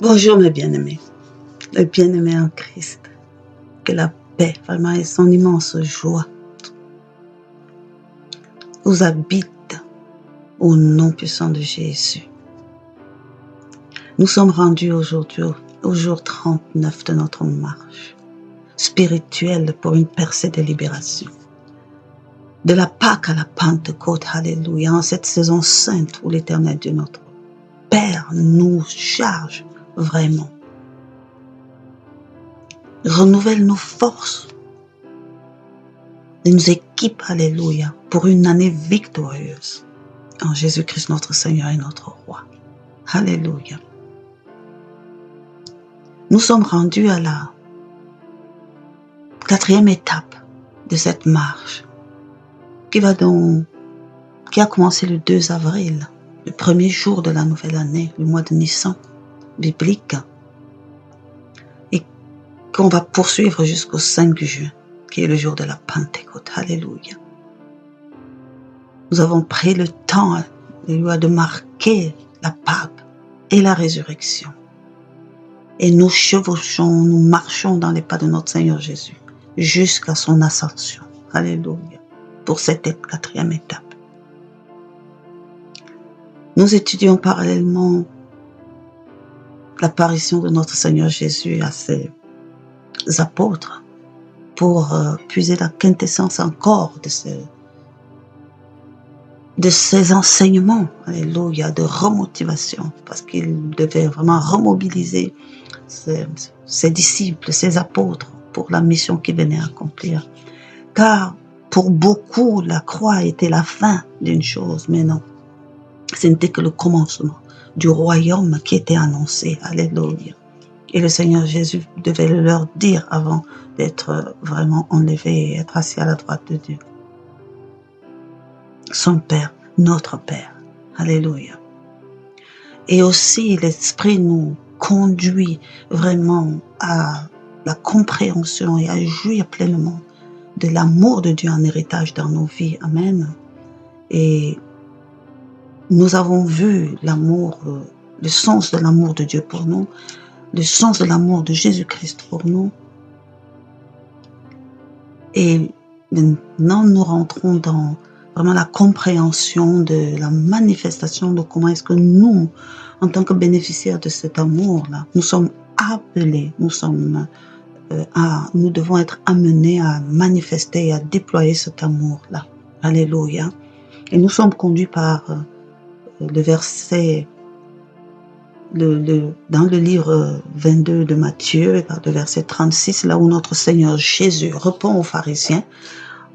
Bonjour mes bien-aimés en Christ. Que la paix vraiment et son immense joie vous habite au nom puissant de Jésus. Nous sommes rendus aujourd'hui au jour 39 de notre marche spirituelle pour une percée de libération. De la Pâque à la Pentecôte, alléluia, en cette saison sainte où l'Éternel Dieu notre Père nous charge vraiment. Renouvelle nos forces et nous équipe, alléluia, pour une année victorieuse en Jésus-Christ notre Seigneur et notre Roi. Alléluia. Nous sommes rendus à la 4e étape de cette marche qui a commencé le 2 avril, le premier jour de la nouvelle année, le mois de Nissan biblique, et qu'on va poursuivre jusqu'au 5 juin, qui est le jour de la Pentecôte. Alléluia. Nous avons pris le temps de marquer la Pâque et la résurrection. Et nous chevauchons, nous marchons dans les pas de notre Seigneur Jésus jusqu'à son ascension. Alléluia. Pour cette 4e étape. Nous étudions parallèlement l'apparition de notre Seigneur Jésus à ses apôtres pour puiser la quintessence encore de ses enseignements, alléluia, de remotivation, parce qu'il devait vraiment remobiliser ses disciples, ses apôtres pour la mission qu'il venait accomplir. Car pour beaucoup, la croix était la fin d'une chose, mais non. Ce n'était que le commencement du royaume qui était annoncé. Alléluia. Et le Seigneur Jésus devait leur dire avant d'être vraiment enlevé et être assis à la droite de Dieu. Son Père, notre Père. Alléluia. Et aussi, l'Esprit nous conduit vraiment à la compréhension et à jouir pleinement de l'amour de Dieu en héritage dans nos vies. Amen. Et nous avons vu l'amour, le sens de l'amour de Dieu pour nous, le sens de l'amour de Jésus-Christ pour nous. Et maintenant, nous rentrons dans vraiment la compréhension de la manifestation de comment est-ce que nous, en tant que bénéficiaires de cet amour-là, nous sommes appelés, nous devons être amenés à manifester et à déployer cet amour-là. Alléluia. Et nous sommes conduits par le verset, dans le livre 22 de Matthieu, par le verset 36, là où notre Seigneur Jésus répond aux pharisiens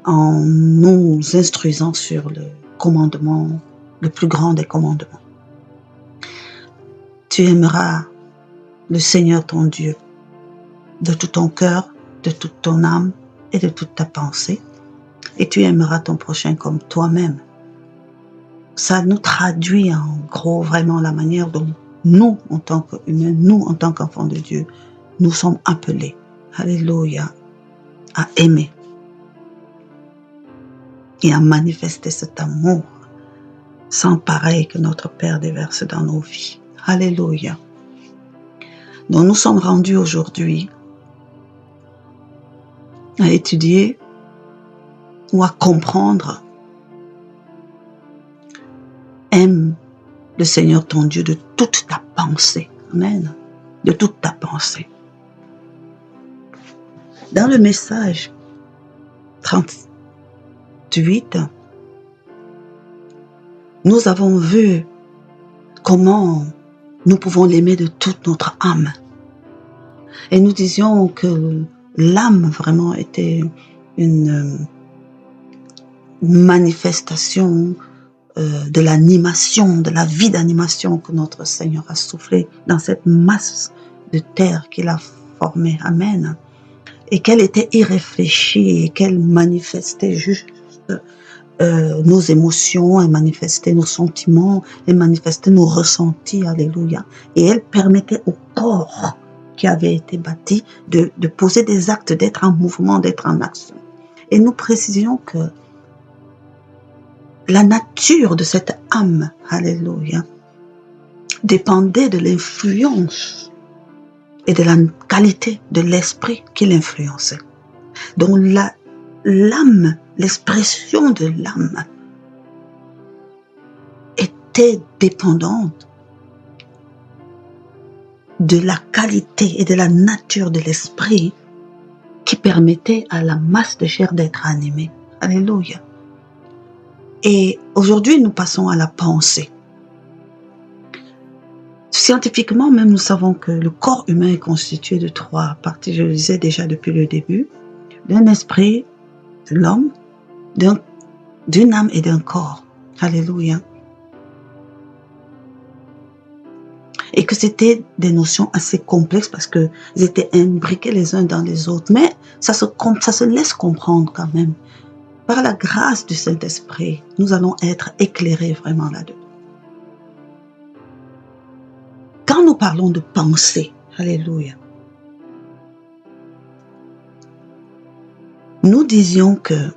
en nous instruisant sur le commandement, le plus grand des commandements. Tu aimeras le Seigneur ton Dieu de tout ton cœur, de toute ton âme et de toute ta pensée, et tu aimeras ton prochain comme toi-même. Ça nous traduit en gros vraiment la manière dont nous, en tant qu'humains, nous, en tant qu'enfants de Dieu, nous sommes appelés, alléluia, à aimer et à manifester cet amour sans pareil que notre Père déverse dans nos vies. Alléluia. Donc nous sommes rendus aujourd'hui à étudier ou à comprendre. Aime le Seigneur ton Dieu de toute ta pensée. Amen. De toute ta pensée. Dans le message 38, nous avons vu comment nous pouvons l'aimer de toute notre âme. Et nous disions que l'âme vraiment était une manifestation de l'animation, de la vie d'animation que notre Seigneur a soufflé dans cette masse de terre qu'il a formée. Amen. Et qu'elle était irréfléchie et qu'elle manifestait juste nos émotions, elle manifestait nos sentiments, elle manifestait nos ressentis. Alléluia. Et elle permettait au corps qui avait été bâti de poser des actes, d'être en mouvement, d'être en action. Et nous précisions que la nature de cette âme, alléluia, dépendait de l'influence et de la qualité de l'esprit qui l'influençait. Donc l'âme, l'expression de l'âme était dépendante de la qualité et de la nature de l'esprit qui permettait à la masse de chair d'être animée. Alléluia. Et aujourd'hui, nous passons à la pensée. Scientifiquement, même, nous savons que le corps humain est constitué de 3 parties, je le disais déjà depuis le début, d'un esprit, de l'homme, d'une âme et d'un corps. Alléluia. Et que c'était des notions assez complexes parce qu'ils étaient imbriqués les uns dans les autres. Mais ça se laisse comprendre quand même. Par la grâce du Saint-Esprit, nous allons être éclairés vraiment là-dedans. Quand nous parlons de pensée, alléluia, nous disions que,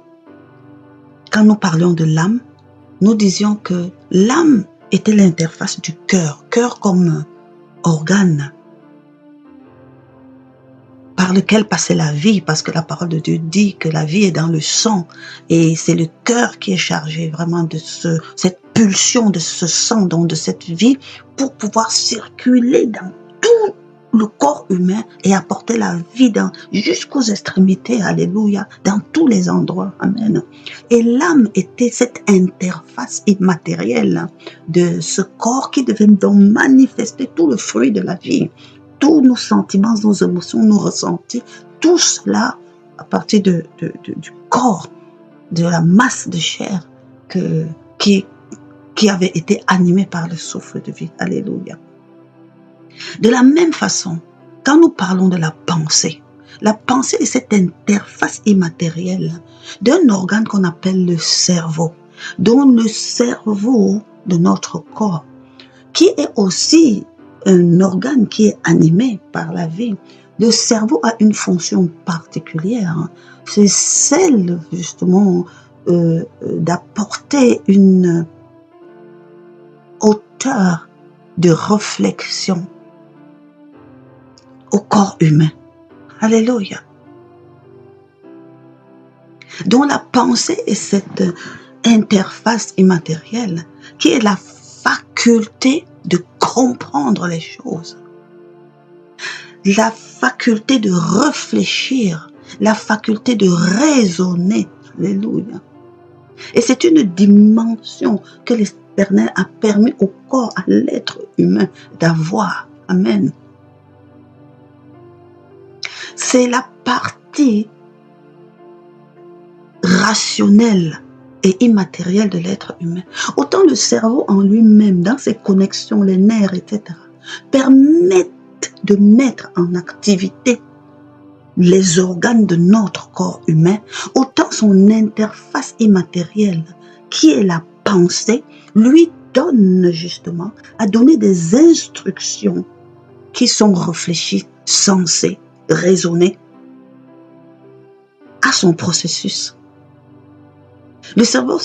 quand nous parlions de l'âme, nous disions que l'âme était l'interface du cœur, cœur comme organe par lequel passait la vie, parce que la parole de Dieu dit que la vie est dans le sang, et c'est le cœur qui est chargé vraiment de cette pulsion, de ce sang, donc de cette vie, pour pouvoir circuler dans tout le corps humain et apporter la vie jusqu'aux extrémités, alléluia, dans tous les endroits, amen. Et l'âme était cette interface immatérielle de ce corps qui devait donc manifester tout le fruit de la vie. Tous nos sentiments, nos émotions, nos ressentis, tout cela à partir du corps, de la masse de chair qui avait été animée par le souffle de vie. Alléluia. De la même façon, quand nous parlons de la pensée est cette interface immatérielle d'un organe qu'on appelle le cerveau, dont le cerveau de notre corps, qui est aussi un organe qui est animé par la vie. Le cerveau a une fonction particulière. C'est celle, justement, d'apporter une hauteur de réflexion au corps humain. Alléluia. Donc la pensée est cette interface immatérielle qui est la faculté de comprendre les choses, la faculté de réfléchir, la faculté de raisonner. Alléluia. Et c'est une dimension que l'Éternel a permis au corps, à l'être humain d'avoir. Amen. C'est la partie rationnelle et immatérielle de l'être humain. Autant le cerveau en lui-même, dans ses connexions, les nerfs, etc., permettent de mettre en activité les organes de notre corps humain, autant son interface immatérielle, qui est la pensée, lui donne justement à donner des instructions qui sont réfléchies, sensées, raisonnées à son processus. Le cerveau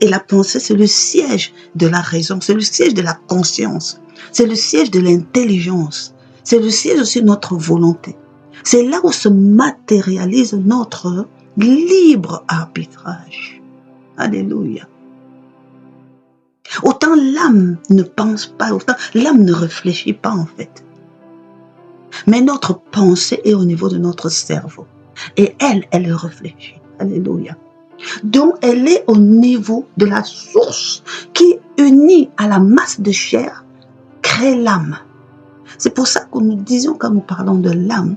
et la pensée, c'est le siège de la raison, c'est le siège de la conscience, c'est le siège de l'intelligence, c'est le siège aussi de notre volonté. C'est là où se matérialise notre libre arbitrage. Alléluia. Autant l'âme ne pense pas, autant l'âme ne réfléchit pas en fait. Mais notre pensée est au niveau de notre cerveau. Et elle réfléchit. Alléluia. Donc elle est au niveau de la source qui, unie à la masse de chair, crée l'âme. C'est pour ça que nous disions, quand nous parlons de l'âme,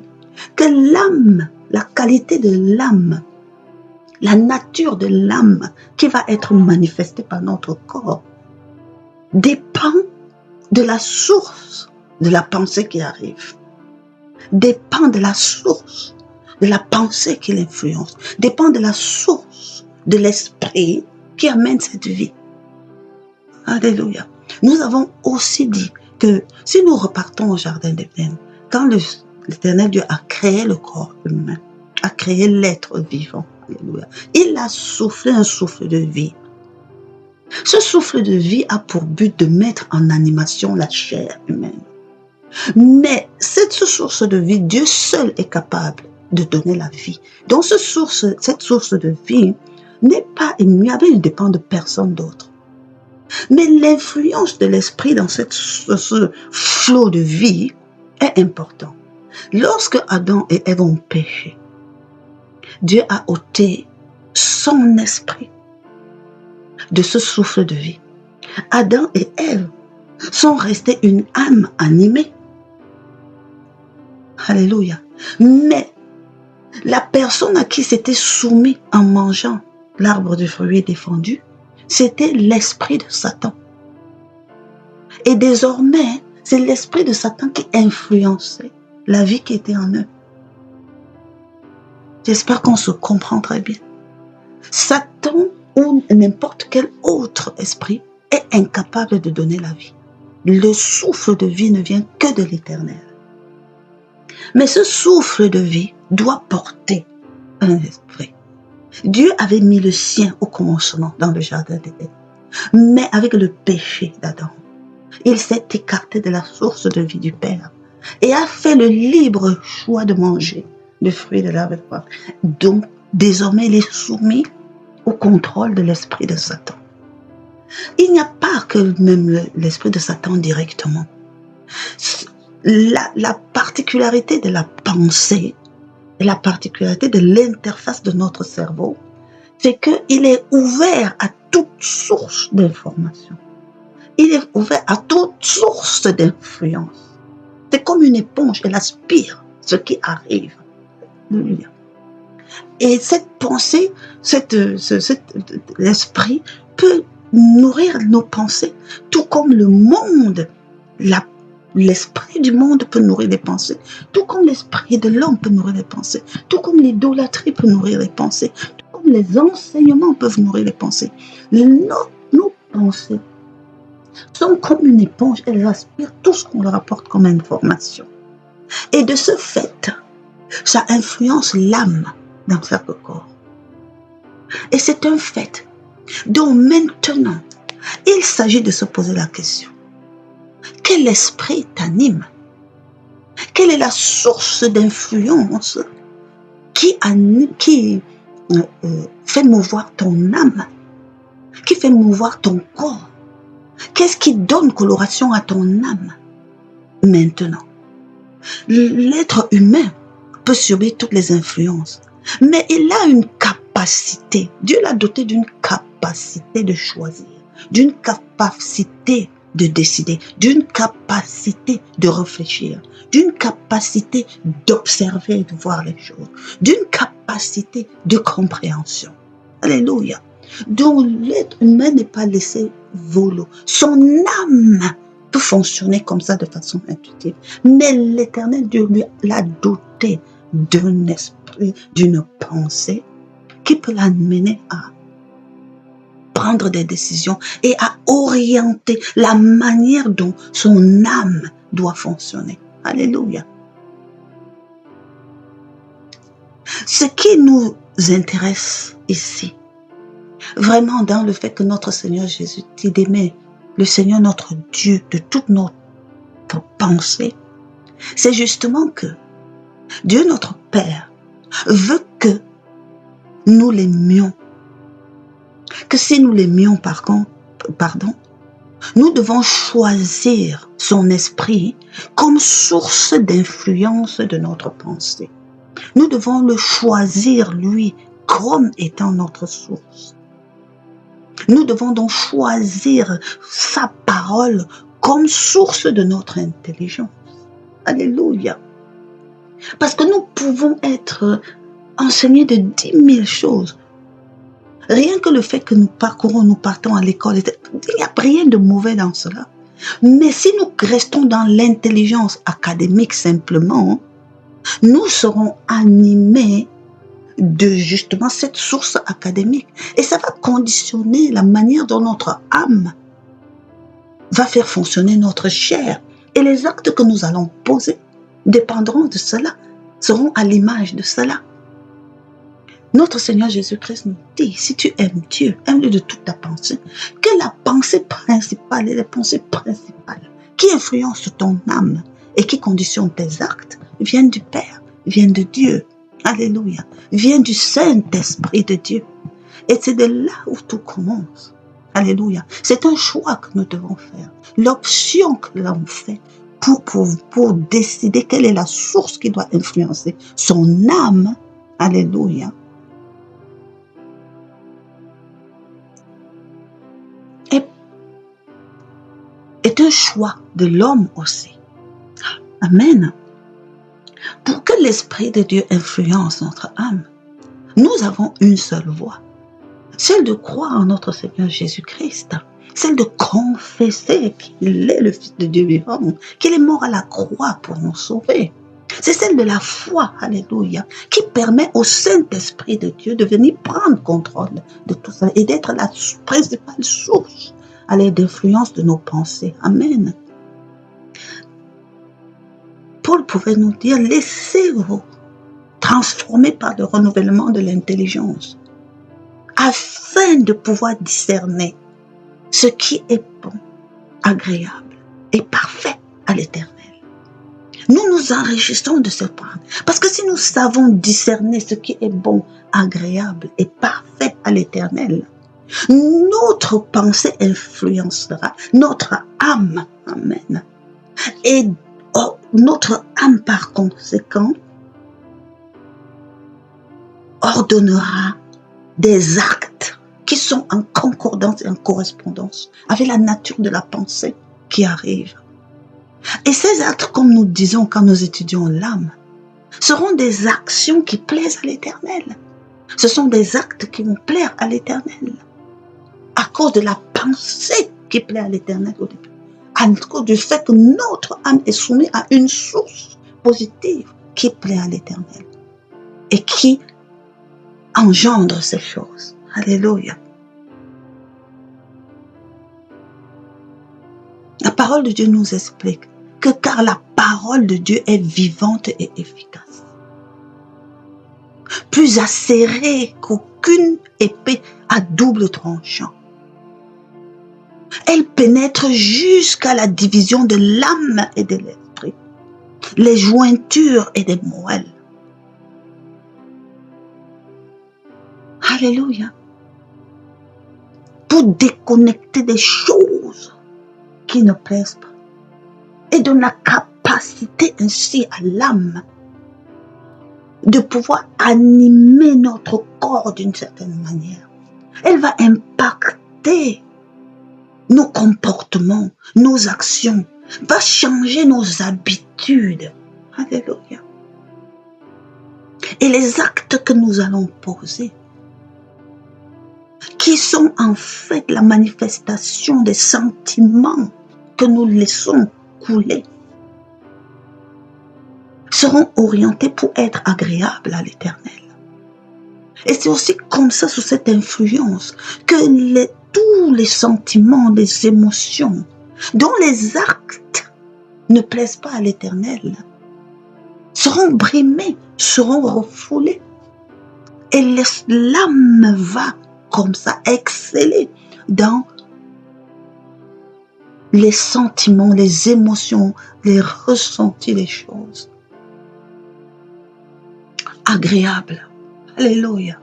que l'âme, la qualité de l'âme, la nature de l'âme qui va être manifestée par notre corps, dépend de la source de la pensée qui arrive, dépend de la source de la pensée qui l'influence, dépend de la source de l'esprit qui amène cette vie. Alléluia. Nous avons aussi dit que si nous repartons au jardin d'Éden, quand l'Éternel Dieu a créé le corps humain, a créé l'être vivant, alléluia, il a soufflé un souffle de vie. Ce souffle de vie a pour but de mettre en animation la chair humaine. Mais cette source de vie, Dieu seul est capable de donner la vie. Donc cette source de vie n'est pas immuable, il ne dépend de personne d'autre. Mais l'influence de l'esprit dans ce flot de vie est important. Lorsque Adam et Ève ont péché, Dieu a ôté son esprit de ce souffle de vie. Adam et Ève sont restés une âme animée. Alléluia. Mais la personne à qui s'était soumis en mangeant l'arbre du fruit défendu, c'était l'esprit de Satan. Et désormais, c'est l'esprit de Satan qui influençait la vie qui était en eux. J'espère qu'on se comprend très bien. Satan ou n'importe quel autre esprit est incapable de donner la vie. Le souffle de vie ne vient que de l'Éternel. Mais ce souffle de vie doit porter un esprit. Dieu avait mis le sien au commencement dans le jardin d'Éden. Mais avec le péché d'Adam, il s'est écarté de la source de vie du Père et a fait le libre choix de manger le fruit de l'arbre. Donc, désormais, il est soumis au contrôle de l'esprit de Satan. Il n'y a pas que même l'esprit de Satan directement. La particularité de la pensée et la particularité de l'interface de notre cerveau, c'est qu'il est ouvert à toute source d'information. Il est ouvert à toute source d'influence. C'est comme une éponge, elle aspire ce qui arrive. Et cette pensée, l'esprit peut nourrir nos pensées, tout comme le monde, l'esprit du monde peut nourrir les pensées, tout comme l'esprit de l'homme peut nourrir les pensées, tout comme l'idolâtrie peut nourrir les pensées, tout comme les enseignements peuvent nourrir les pensées. Nos pensées sont comme une éponge, elles aspirent tout ce qu'on leur apporte comme information. Et de ce fait, ça influence l'âme dans chaque corps. Et c'est un fait. Donc maintenant, il s'agit de se poser la question. Quel esprit t'anime? Quelle est la source d'influence qui fait mouvoir ton âme? Qui fait mouvoir ton corps? Qu'est-ce qui donne coloration à ton âme? Maintenant, l'être humain peut subir toutes les influences, mais il a une capacité. Dieu l'a doté d'une capacité de choisir, d'une capacité de décider, d'une capacité de réfléchir, d'une capacité d'observer et de voir les choses, d'une capacité de compréhension. Alléluia. Donc l'être humain n'est pas laissé volo. Son âme peut fonctionner comme ça de façon intuitive. Mais l'Éternel Dieu lui l'a doté d'un esprit, d'une pensée qui peut l'amener à prendre des décisions et à orienter la manière dont son âme doit fonctionner. Alléluia. Ce qui nous intéresse ici, vraiment dans le fait que notre Seigneur Jésus dit d'aimer le Seigneur notre Dieu de toute notre pensée, c'est justement que Dieu notre Père veut que nous l'aimions. Que si nous l'aimions, nous devons choisir son esprit comme source d'influence de notre pensée. Nous devons le choisir, lui, comme étant notre source. Nous devons donc choisir sa parole comme source de notre intelligence. Alléluia. Parce que nous pouvons être enseignés de 10 000 choses. Rien que le fait que nous partons à l'école, il n'y a rien de mauvais dans cela. Mais si nous restons dans l'intelligence académique simplement, nous serons animés de justement cette source académique. Et ça va conditionner la manière dont notre âme va faire fonctionner notre chair. Et les actes que nous allons poser dépendront de cela, seront à l'image de cela. Notre Seigneur Jésus-Christ nous dit, si tu aimes Dieu, aime-le de toute ta pensée, que la pensée principale et les pensées principales qui influencent ton âme et qui conditionne tes actes viennent du Père, viennent de Dieu. Alléluia. Viennent du Saint-Esprit de Dieu. Et c'est de là où tout commence. Alléluia. C'est un choix que nous devons faire. L'option que l'on fait pour décider quelle est la source qui doit influencer son âme. Alléluia. Est un choix de l'homme aussi. Amen. Pour que l'Esprit de Dieu influence notre âme, nous avons une seule voie. Celle de croire en notre Seigneur Jésus-Christ. Celle de confesser qu'il est le Fils de Dieu vivant, qu'il est mort à la croix pour nous sauver. C'est celle de la foi, alléluia, qui permet au Saint-Esprit de Dieu de venir prendre contrôle de tout ça et d'être la principale source à l'aide d'influence de nos pensées. Amen. Paul pouvait nous dire, laissez-vous transformer par le renouvellement de l'intelligence, afin de pouvoir discerner ce qui est bon, agréable et parfait à l'Éternel. Nous nous enrichissons de ce point, parce que si nous savons discerner ce qui est bon, agréable et parfait à l'Éternel, notre pensée influencera notre âme. Amen. Et notre âme, par conséquent, ordonnera des actes qui sont en concordance et en correspondance avec la nature de la pensée qui arrive. Et ces actes, comme nous disons quand nous étudions l'âme, seront des actions qui plaisent à l'Éternel. Ce sont des actes qui vont plaire à l'Éternel. À cause de la pensée qui plaît à l'Éternel au début. À cause du fait que notre âme est soumise à une source positive qui plaît à l'Éternel. Et qui engendre ces choses. Alléluia. La parole de Dieu nous explique que car la parole de Dieu est vivante et efficace, plus acérée qu'aucune épée à double tranchant. Elle pénètre jusqu'à la division de l'âme et de l'esprit, les jointures et des moelles. Alléluia. Pour déconnecter des choses qui ne plaisent pas. Et donne la capacité ainsi à l'âme de pouvoir animer notre corps d'une certaine manière. Elle va impacter nos comportements, nos actions, va changer nos habitudes. Alléluia. Et les actes que nous allons poser, qui sont en fait la manifestation des sentiments que nous laissons couler, seront orientés pour être agréables à l'Éternel. Et c'est aussi comme ça, sous cette influence, que tous les sentiments, les émotions, dont les actes ne plaisent pas à l'Éternel, seront brimés, seront refoulés. Et l'âme va comme ça exceller dans les sentiments, les émotions, les ressentis des choses agréables. Alléluia.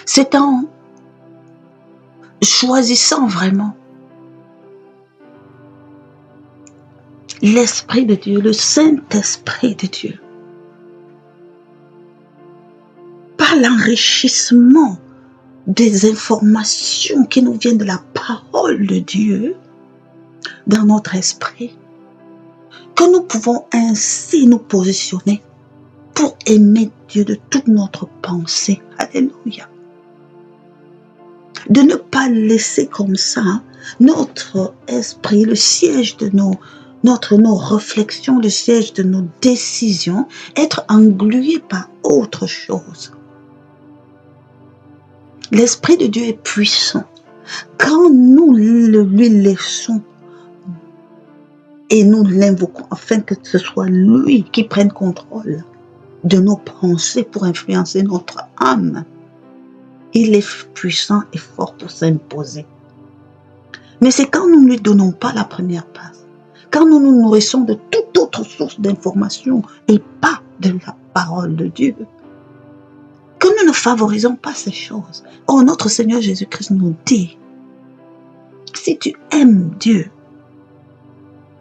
C'est en choisissant vraiment l'Esprit de Dieu, le Saint-Esprit de Dieu, par l'enrichissement des informations qui nous viennent de la parole de Dieu dans notre esprit, que nous pouvons ainsi nous positionner pour aimer Dieu de toute notre pensée. Alléluia. De ne pas laisser comme ça notre esprit, le siège de nos réflexions, le siège de nos décisions, être englué par autre chose. L'Esprit de Dieu est puissant. Quand nous lui laissons et nous l'invoquons afin que ce soit lui qui prenne contrôle de nos pensées pour influencer notre âme, il est puissant et fort pour s'imposer. Mais c'est quand nous ne lui donnons pas la première place, quand nous nous nourrissons de toute autre source d'information et pas de la parole de Dieu, que nous ne favorisons pas ces choses. Oh, notre Seigneur Jésus-Christ nous dit, si tu aimes Dieu,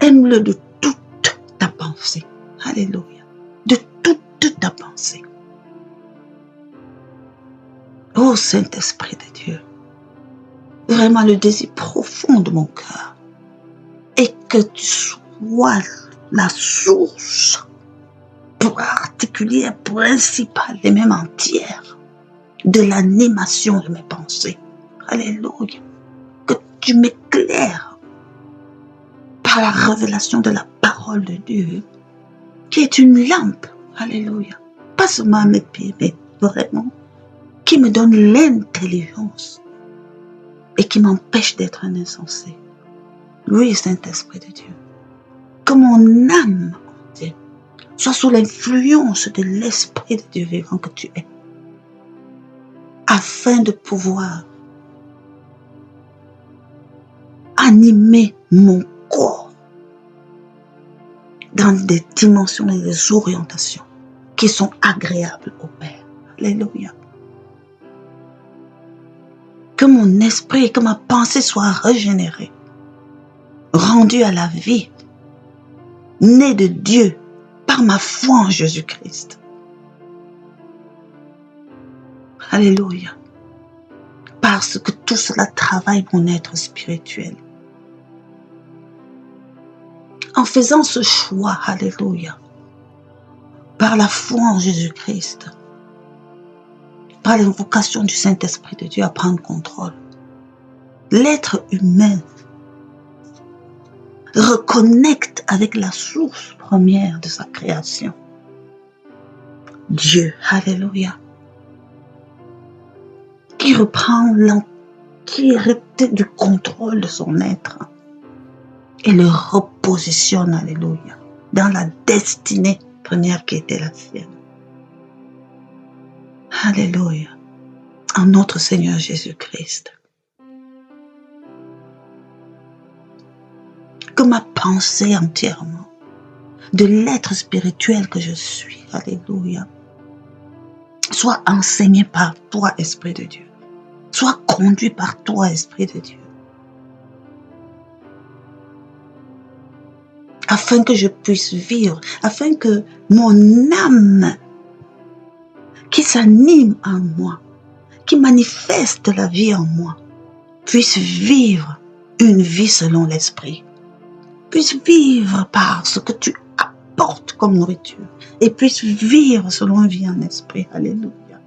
aime-le de toute ta pensée. Alléluia. De toute ta pensée. Oh, Saint-Esprit de Dieu, vraiment le désir profond de mon cœur est que tu sois la source particulière, principale et même entière de l'animation de mes pensées. Alléluia. Que tu m'éclaires par la révélation de la parole de Dieu, qui est une lampe. Alléluia. Pas seulement à mes pieds, mais vraiment, qui me donne l'intelligence et qui m'empêche d'être un insensé. Oui, Saint-Esprit de Dieu. Que mon âme entière soit sous l'influence de l'Esprit de Dieu vivant que tu es, afin de pouvoir animer mon corps dans des dimensions et des orientations qui sont agréables au Père. Alléluia. Que mon esprit, que ma pensée soit régénérée, rendue à la vie, née de Dieu par ma foi en Jésus-Christ. Alléluia. Parce que tout cela travaille mon être spirituel. En faisant ce choix, alléluia, par la foi en Jésus-Christ, par l'invocation du Saint-Esprit de Dieu à prendre contrôle, l'être humain reconnecte avec la source première de sa création. Dieu, alléluia, qui reprend l'entièreté du contrôle de son être et le repositionne, alléluia, dans la destinée première qui était la sienne. Alléluia, en notre Seigneur Jésus-Christ. Que ma pensée entièrement, de l'être spirituel que je suis, alléluia, soit enseignée par toi, Esprit de Dieu. Soit conduit par toi, Esprit de Dieu. Afin que je puisse vivre, afin que mon âme qui s'anime en moi, qui manifeste la vie en moi, puisse vivre une vie selon l'Esprit. Puisse vivre par ce que tu apportes comme nourriture et puisse vivre selon une vie en esprit. Alléluia.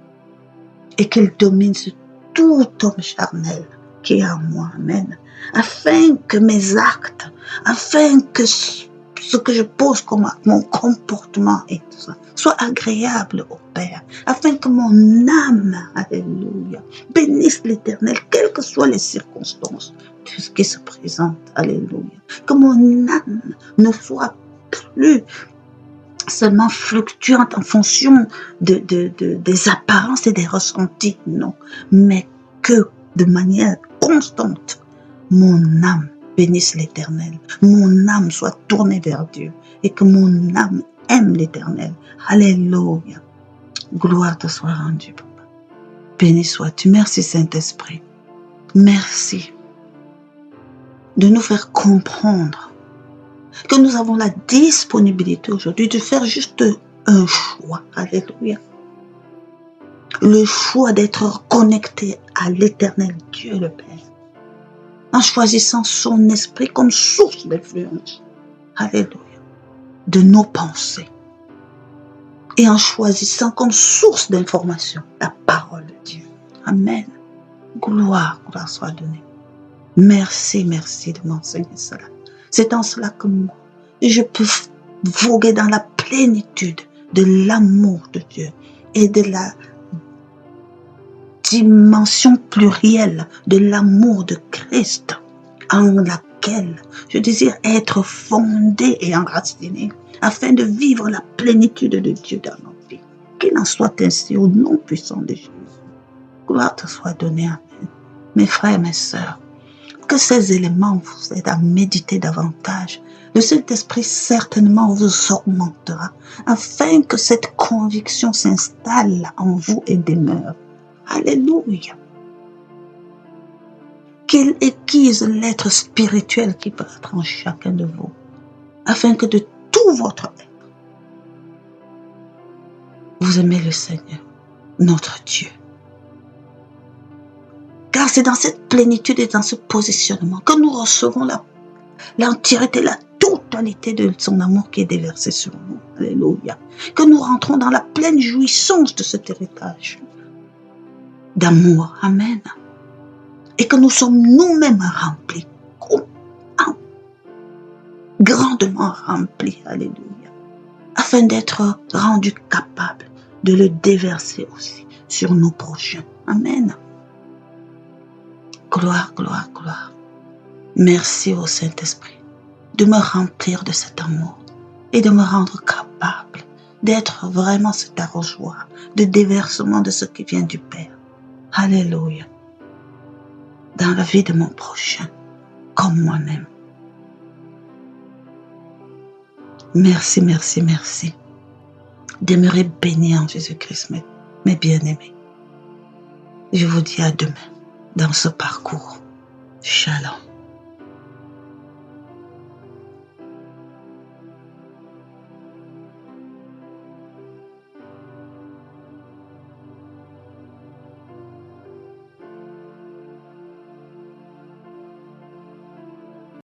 Et qu'elle domine sur tout homme charnel qui est en moi. Amen. Afin que mes actes, afin que ce que je pose comme mon comportement et tout ça, soit agréable au Père. Afin que mon âme, alléluia, bénisse l'Éternel, quelles que soient les circonstances qui se présentent. Alléluia. Que mon âme ne soit plus seulement fluctuante en fonction des apparences et des ressentis, non, mais que de manière constante, mon âme bénisse l'Éternel, mon âme soit tournée vers Dieu et que mon âme aime l'Éternel. Alléluia. Gloire te soit rendue, Papa. Béni sois-tu. Merci, Saint-Esprit. Merci de nous faire comprendre que nous avons la disponibilité aujourd'hui de faire juste un choix. Alléluia. Le choix d'être connecté à l'Éternel Dieu le Père. En choisissant son esprit comme source d'influence. Alléluia. De nos pensées. Et en choisissant comme source d'information la parole de Dieu. Amen. Gloire soit donnée. Merci de m'enseigner cela. C'est en cela que moi, je peux voguer dans la plénitude de l'amour de Dieu et de la dimension plurielle de l'amour de Christ en laquelle je désire être fondé et enraciné afin de vivre la plénitude de Dieu dans nos vies. Qu'il en soit ainsi au nom puissant de Jésus. Gloire te soit donnée. Amen. Mes frères et mes sœurs, que ces éléments vous aident à méditer davantage. Le Saint-Esprit certainement vous augmentera afin que cette conviction s'installe en vous et demeure. Alléluia. Qu'il aiguise l'être spirituel qui peut être en chacun de vous, afin que de tout votre être, vous aimez le Seigneur, notre Dieu. Car c'est dans cette plénitude et dans ce positionnement que nous recevons l'entièreté, la totalité de son amour qui est déversé sur nous. Alléluia. Que nous rentrons dans la pleine jouissance de cet héritage d'amour. Amen. Et que nous sommes nous-mêmes remplis, grandement remplis. Alléluia. Afin d'être rendus capables de le déverser aussi sur nos prochains. Amen. Gloire, gloire, gloire. Merci au Saint-Esprit de me remplir de cet amour et de me rendre capable d'être vraiment cet arrosoir de déversement de ce qui vient du Père. Alléluia. Dans la vie de mon prochain, comme moi-même. Merci, merci, merci. Demeurez bénis en Jésus-Christ, mes bien-aimés. Je vous dis à demain dans ce parcours. Shalom.